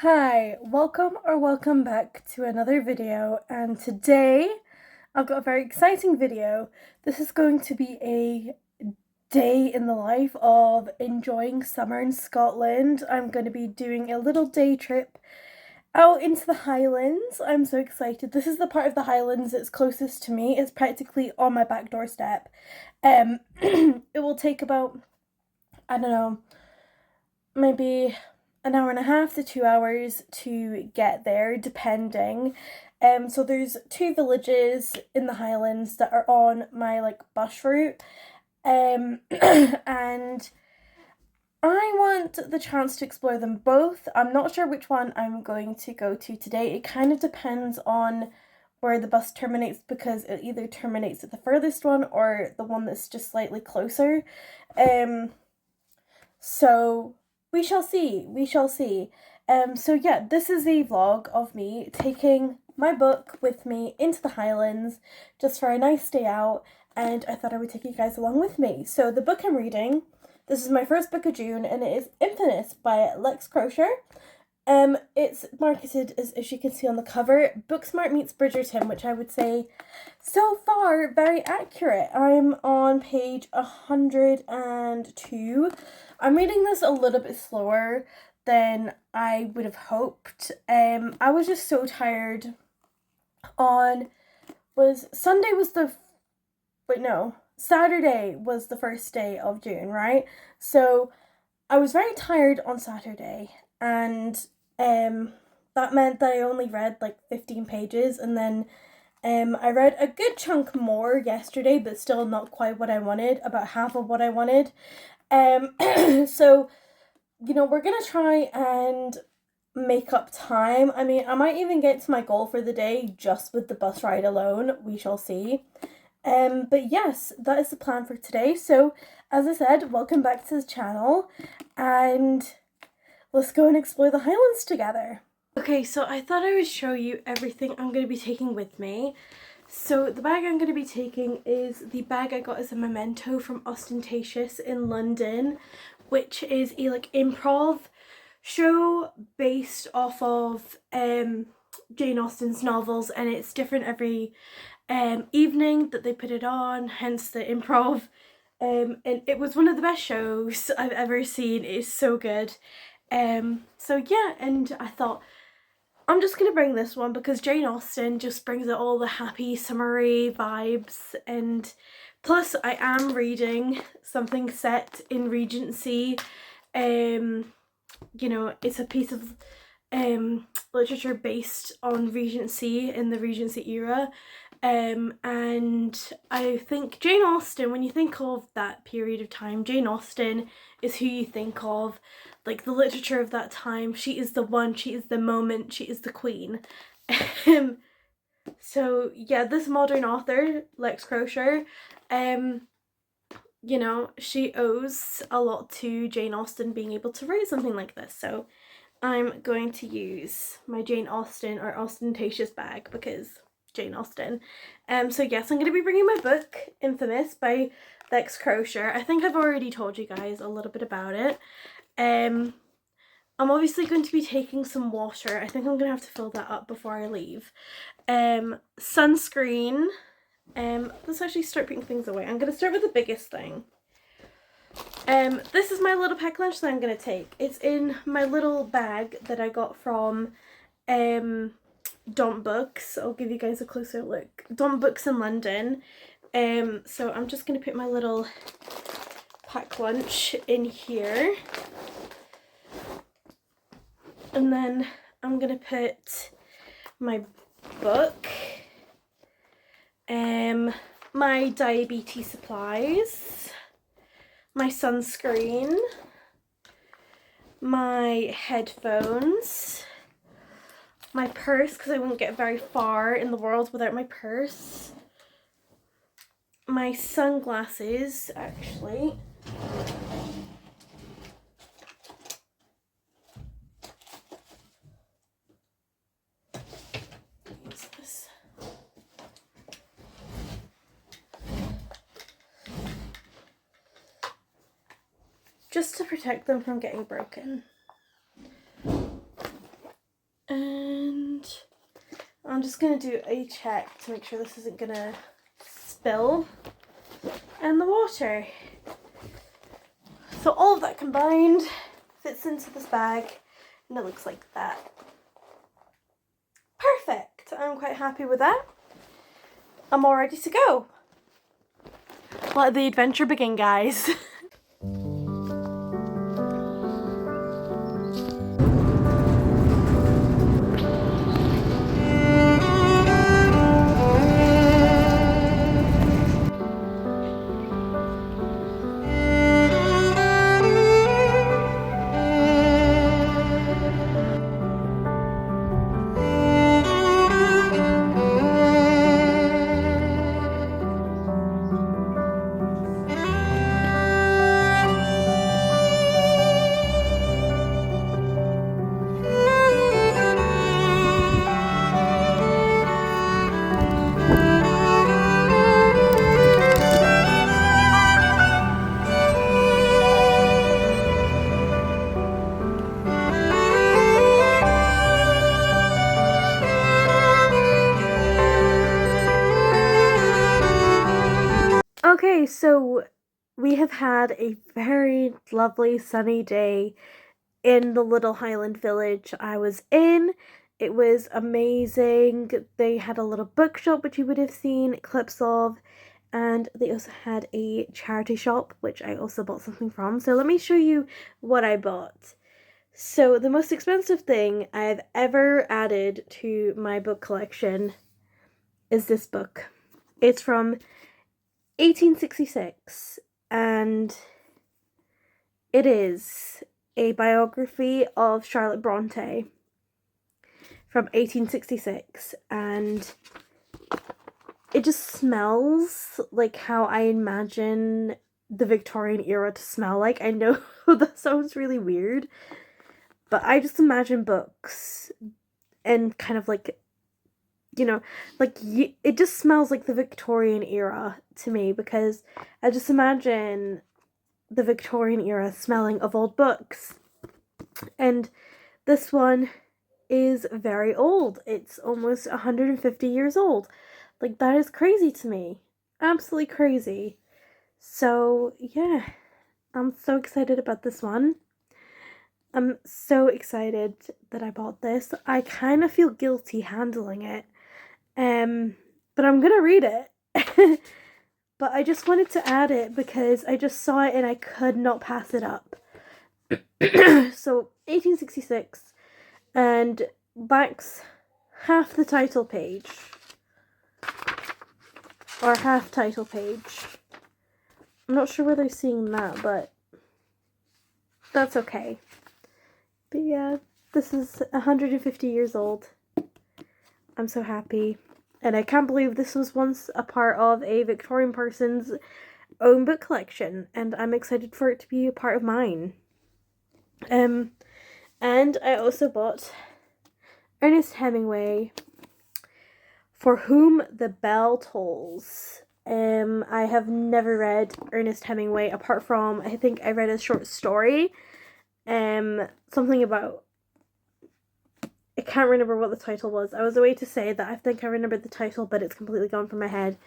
Hi, welcome back to another video, and today I've got a very exciting video. This is going to be a day in the life of enjoying summer in Scotland. I'm going to be doing a little day trip out into the Highlands. I'm so excited. This is the part of the Highlands that's closest to me. It's practically on my back doorstep. It will take about, I don't know, maybe an hour and a half to 2 hours to get there, depending. So there's two villages in the Highlands that are on my bus route. And I want the chance to explore them both. I'm not sure which one I'm going to go to today. It kind of depends on where the bus terminates, because it either terminates at the furthest one or the one that's just slightly closer. So we shall see. We shall see. So yeah, this is a vlog of me taking my book with me into the Highlands just for a nice day out, and I thought I would take you guys along with me. So the book I'm reading, this is my first book of June, and it is Infamous by Lex Crosier. It's marketed as you can see on the cover, Booksmart meets Bridgerton, which I would say so far very accurate. I'm on page 102. I'm reading this a little bit slower than I would have hoped. I was just so tired on Saturday was the first day of June, right? So I was very tired on Saturday, and that meant that I only read like 15 pages, and then I read a good chunk more yesterday, but still not quite what I wanted, about half of what I wanted. So, we're gonna try and make up time. I mean, I might even get to my goal for the day just with the bus ride alone. We shall see. But yes, that is the plan for today. So, as I said, welcome back to the channel, and let's go and explore the Highlands together. Okay, so I thought I would show you everything I'm going to be taking with me. So the bag I'm going to be taking is the bag I got as a memento from Ostentatious in London, which is a improv show based off of Jane Austen's novels, and it's different every evening that they put it on, hence the improv. And it was one of the best shows I've ever seen. It's so good. So yeah, and I thought I'm just gonna bring this one because Jane Austen just brings out all the happy summery vibes, and plus I am reading something set in Regency. It's a piece of literature based on Regency in the Regency era. And I think Jane Austen, when you think of that period of time, Jane Austen is who you think of, like the literature of that time. She is the one, she is the moment, she is the queen. So yeah, this modern author, Lex Crosier, she owes a lot to Jane Austen being able to write something like this. So I'm going to use my Jane Austen or Ostentatious bag because Jane Austen. So yes, I'm going to be bringing my book, Infamous by Lex Crosier. I think I've already told you guys a little bit about it. I'm obviously going to be taking some water. I think I'm going to have to fill that up before I leave. Sunscreen. Let's actually start putting things away. I'm going to start with the biggest thing. This is my little pack lunch that I'm going to take. It's in my little bag that I got from Don't Books. I'll give you guys a closer look. Don't Books in London. So I'm just going to put my little pack lunch in here. And then I'm going to put my book, my diabetes supplies, my sunscreen, my headphones, my purse, because I won't get very far in the world without my purse, my sunglasses, actually, use this. Just to protect them from getting broken. And I'm just going to do a check to make sure this isn't going to spill in the water. So all of that combined fits into this bag, and it looks like that. Perfect! I'm quite happy with that. I'm all ready to go. Let the adventure begin, guys. Okay, so we have had a very lovely sunny day in the little Highland village I was in. It was amazing. They had a little bookshop, which you would have seen clips of, and they also had a charity shop, which I also bought something from. So let me show you what I bought. So the most expensive thing I've ever added to my book collection is this book. It's from 1866, and it is a biography of Charlotte Bronte from 1866, and it just smells like how I imagine the Victorian era to smell like. I know that sounds really weird, but I just imagine books and kind of like, you know, like it just smells like the Victorian era to me, because I just imagine the Victorian era smelling of old books. And this one is very old. It's almost 150 years old. Like, that is crazy to me. Absolutely crazy. So, yeah, I'm so excited about this one. I'm so excited that I bought this. I kind of feel guilty handling it. But I'm gonna read it. But I just wanted to add it because I just saw it and I could not pass it up. So, 1866, and backs half the title page. Or half title page. I'm not sure where they're seeing that, but that's okay. But yeah, this is 150 years old. I'm so happy. And I can't believe this was once a part of a Victorian person's own book collection. And I'm excited for it to be a part of mine. And I also bought Ernest Hemingway, For Whom the Bell Tolls. I have never read Ernest Hemingway apart from, I think I read a short story. Something about, I can't remember what the title was. I was away to say that I think I remembered the title, but it's completely gone from my head.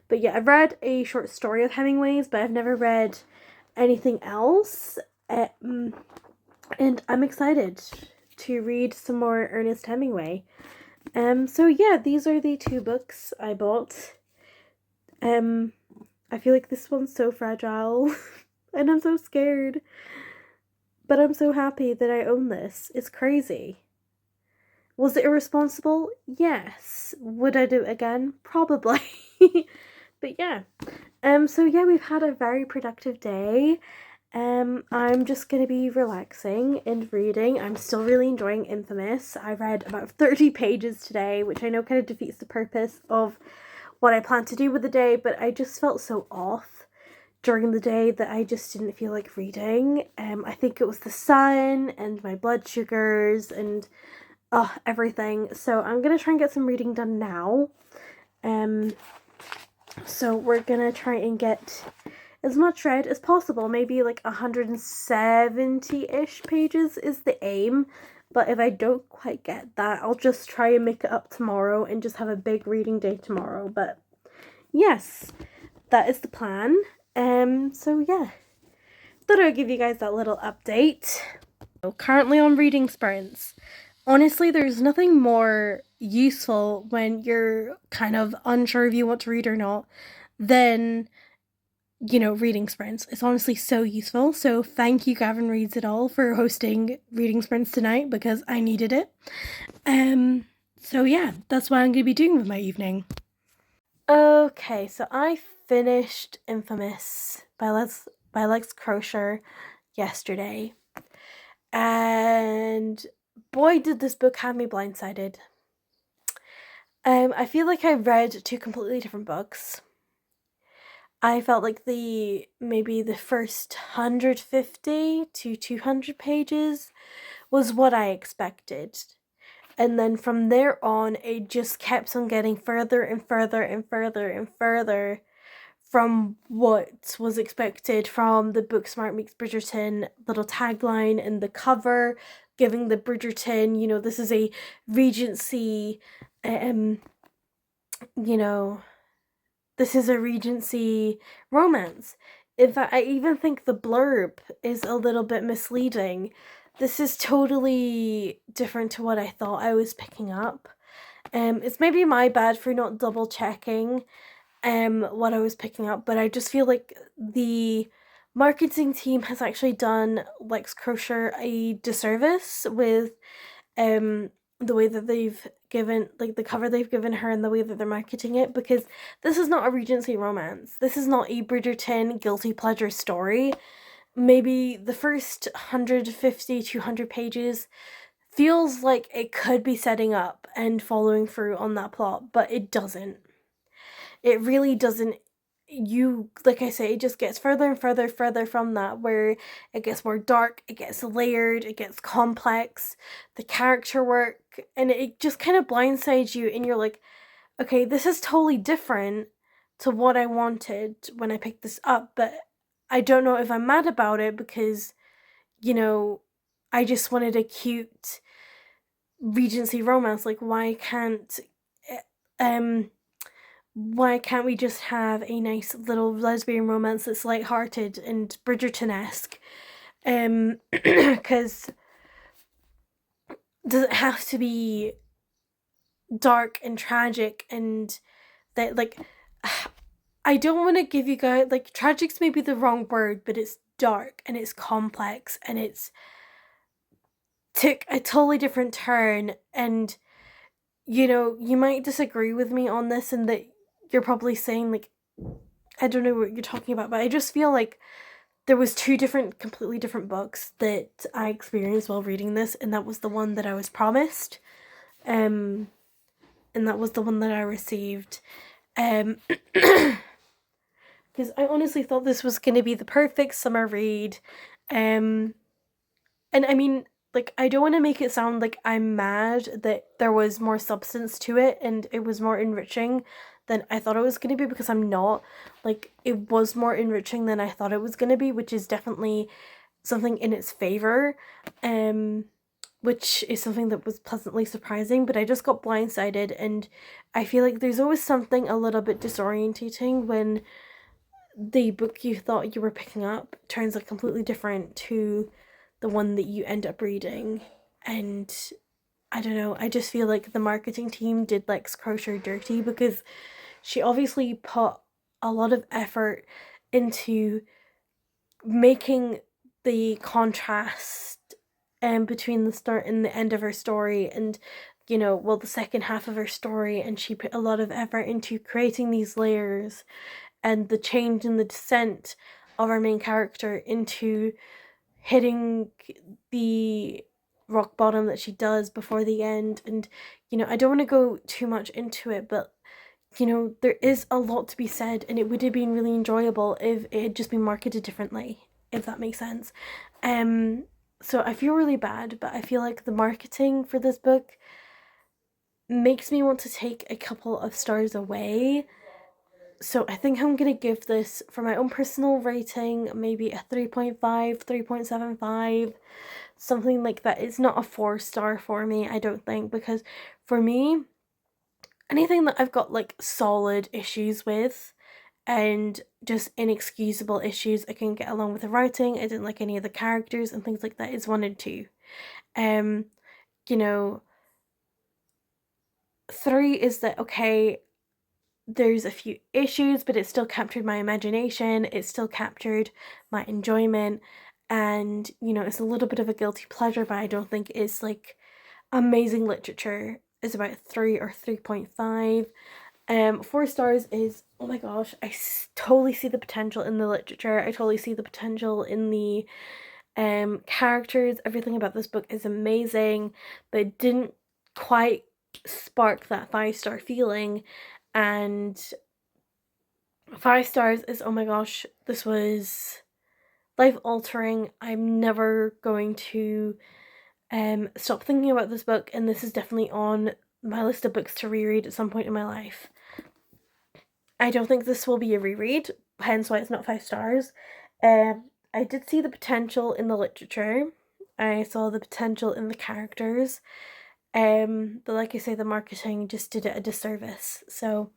But yeah, I've read a short story of Hemingway's, but I've never read anything else. And I'm excited to read some more Ernest Hemingway. So yeah, these are the two books I bought. I feel like this one's so fragile, and I'm so scared. But I'm so happy that I own this. It's crazy. Was it irresponsible? Yes. Would I do it again? Probably. But yeah. So yeah, we've had a very productive day. I'm just gonna be relaxing and reading. I'm still really enjoying Infamous. I read about 30 pages today, which I know kind of defeats the purpose of what I planned to do with the day, but I just felt so off during the day that I just didn't feel like reading. I think it was the sun and my blood sugars and everything. So I'm gonna try and get some reading done now. So we're gonna try and get as much read as possible. Maybe like 170-ish pages is the aim. But if I don't quite get that, I'll just try and make it up tomorrow and just have a big reading day tomorrow. But yes, that is the plan. So yeah, thought I'd give you guys that little update. Currently on reading sprints. Honestly, there's nothing more useful when you're kind of unsure if you want to read or not than, reading sprints. It's honestly so useful. So thank you, Gavin Reads It All, for hosting reading sprints tonight because I needed it. So yeah, that's what I'm going to be doing with my evening. Okay, so I finished Infamous by Lex Crosier yesterday. And boy, did this book have me blindsided. I feel like I read two completely different books. I felt like maybe the first 150 to 200 pages was what I expected. And then from there on, it just kept on getting further and further and further and further from what was expected from the Book Smart Meets Bridgerton little tagline and the cover, giving the Bridgerton, this is a Regency, this is a Regency romance. In fact, I even think the blurb is a little bit misleading. This is totally different to what I thought I was picking up. It's maybe my bad for not double checking what I was picking up, but I just feel like the marketing team has actually done Lex Crosier a disservice with the way that they've given, like, the cover they've given her and the way that they're marketing it, because this is not a Regency romance. This is not a Bridgerton guilty pleasure story. Maybe the first 150, 200 pages feels like it could be setting up and following through on that plot, but it doesn't. It really doesn't. Like I say, it just gets further and further from that, where it gets more dark, it gets layered, it gets complex, the character work, and it just kind of blindsides you, and you're like, okay, this is totally different to what I wanted when I picked this up, but I don't know if I'm mad about it because, I just wanted a cute Regency romance. Like, why can't we just have a nice little lesbian romance that's lighthearted and Bridgerton-esque? Because does it have to be dark and tragic and that, like, I don't want to give you guys, like, tragic's maybe the wrong word, but it's dark and it's complex and it's took a totally different turn, and you might disagree with me on this and that you're probably saying, like, I don't know what you're talking about, but I just feel like there was two completely different books that I experienced while reading this, and that was the one that I was promised, and that was the one that I received, because I honestly thought this was going to be the perfect summer read, and I mean, like, I don't want to make it sound like I'm mad that there was more substance to it and it was more enriching than I thought it was going to be, because I'm not. Like, it was more enriching than I thought it was going to be, which is definitely something in its favor, which is something that was pleasantly surprising, but I just got blindsided, and I feel like there's always something a little bit disorientating when the book you thought you were picking up turns out completely different to the one that you end up reading. And I don't know, I just feel like the marketing team did Lex Crosier dirty, because she obviously put a lot of effort into making the contrast between the start and the end of her story, and the second half of her story, and she put a lot of effort into creating these layers and the change in the descent of our main character into hitting the rock bottom that she does before the end. And I don't want to go too much into it, but there is a lot to be said, and it would have been really enjoyable if it had just been marketed differently, if that makes sense. So I feel really bad, but I feel like the marketing for this book makes me want to take a couple of stars away. So I think I'm going to give this, for my own personal rating, maybe a 3.5, 3.75, something like that is not a 4-star for me, I don't think, because for me, anything that I've got like solid issues with and just inexcusable issues, I can get along with the writing. I didn't like any of the characters and things like that, is 1 and 2. You know, 3 is that, okay, there's a few issues, but it still captured my imagination, it still captured my enjoyment, and you know, it's a little bit of a guilty pleasure, but I don't think it's like amazing literature. Is about 3 or 3.5. 4 stars is, oh my gosh, I totally see the potential in the literature, I totally see the potential in the characters. Everything about this book is amazing, but it didn't quite spark that 5-star feeling. And 5 stars is, oh my gosh, this was life altering. I'm never going to stop thinking about this book, and this is definitely on my list of books to reread at some point in my life. I don't think this will be a reread, hence why it's not 5 stars. I did see the potential in the literature. I saw the potential in the characters. But like I say, the marketing just did it a disservice. So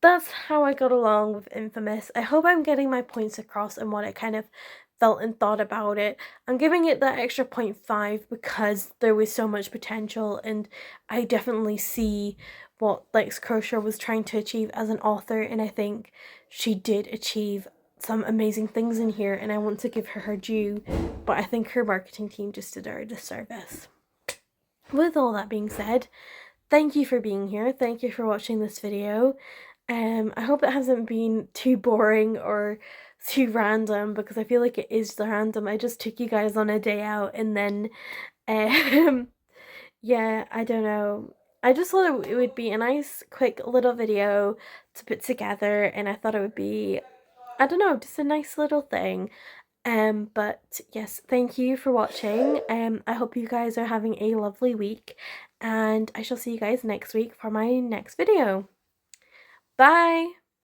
that's how I got along with Infamous. I hope I'm getting my points across and what I kind of felt and thought about it. I'm giving it that extra 0.5 because there was so much potential, and I definitely see what Lex Croshaw was trying to achieve as an author, and I think she did achieve some amazing things in here, and I want to give her due, but I think her marketing team just did her a disservice. With all that being said, thank you for being here. Thank you for watching this video. I hope it hasn't been too boring or too random, because I feel like it is random. I just took you guys on a day out, and then, yeah, I don't know. I just thought it would be a nice, quick little video to put together, and I thought it would be, I don't know, just a nice little thing. But yes, thank you for watching. I hope you guys are having a lovely week, and I shall see you guys next week for my next video. Bye!